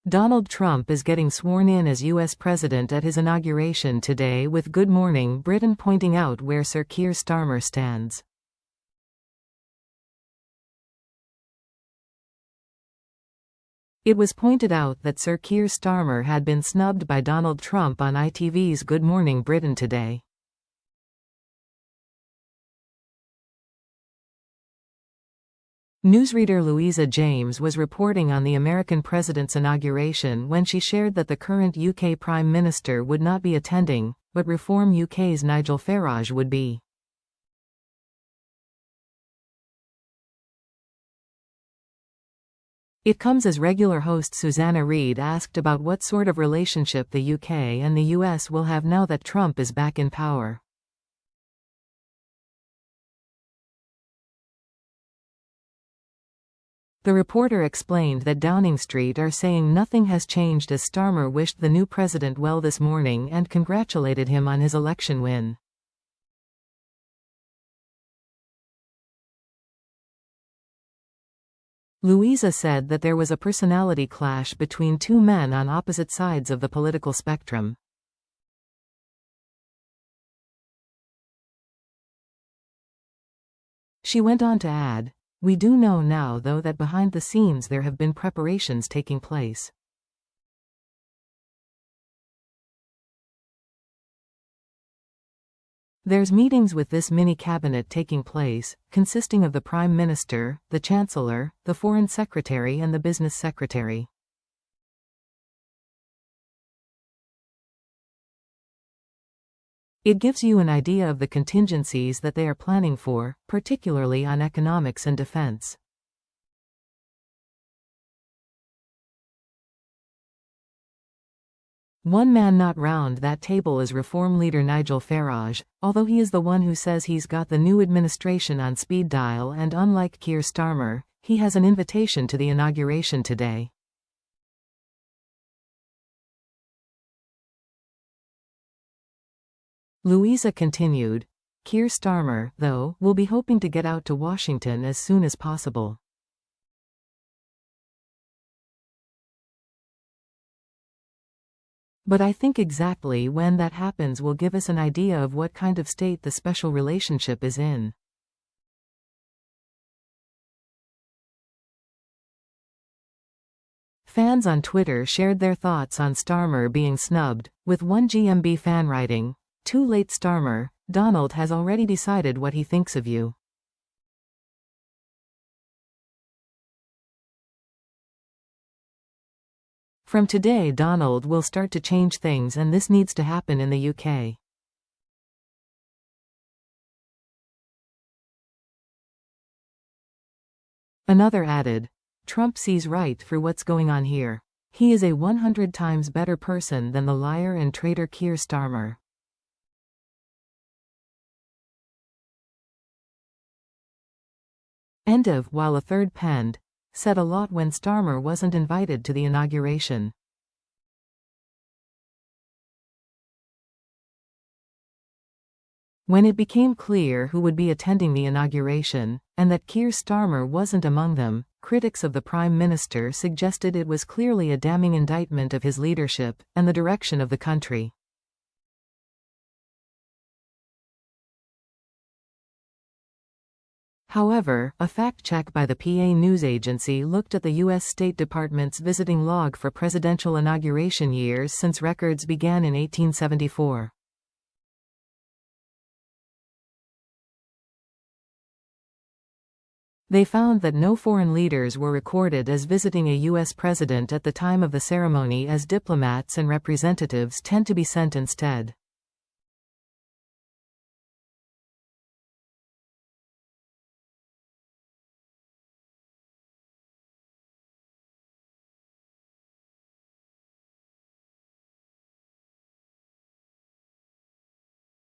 Donald Trump is getting sworn in as U.S. President at his inauguration today, with Good Morning Britain pointing out where Sir Keir Starmer stands. It was pointed out that Sir Keir Starmer had been snubbed by Donald Trump on ITV's Good Morning Britain today. Newsreader Louisa James was reporting on the American president's inauguration when she shared that the current UK Prime Minister would not be attending, but Reform UK's Nigel Farage would be. It comes as regular host Susanna Reid asked about what sort of relationship the UK and the US will have now that Trump is back in power. The reporter explained that Downing Street are saying nothing has changed, as Starmer wished the new president well this morning and congratulated him on his election win. Louisa said that there was a personality clash between two men on opposite sides of the political spectrum. She went on to add, "We do know now, though, that behind the scenes there have been preparations taking place. There's meetings with this mini-cabinet taking place, consisting of the Prime Minister, the Chancellor, the Foreign Secretary and the Business Secretary. It gives you an idea of the contingencies that they are planning for, particularly on economics and defense. One man not round that table is Reform leader Nigel Farage, although he is the one who says he's got the new administration on speed dial, and unlike Keir Starmer, he has an invitation to the inauguration today." Louisa continued, "Keir Starmer, though, will be hoping to get out to Washington as soon as possible. But I think exactly when that happens will give us an idea of what kind of state the special relationship is in." Fans on Twitter shared their thoughts on Starmer being snubbed, with one GMB fan writing, "Too late, Starmer, Donald has already decided what he thinks of you." From today, Donald will start to change things, and this needs to happen in the UK. Another added, "Trump sees right through what's going on here. He is a 100 times better person than the liar and traitor Keir Starmer." While a third penned, "Said a lot when Starmer wasn't invited to the inauguration." When it became clear who would be attending the inauguration, and that Keir Starmer wasn't among them, critics of the Prime Minister suggested it was clearly a damning indictment of his leadership and the direction of the country. However, a fact check by the PA news agency looked at the U.S. State Department's visiting log for presidential inauguration years since records began in 1874. They found that no foreign leaders were recorded as visiting a U.S. president at the time of the ceremony, as diplomats and representatives tend to be sent instead.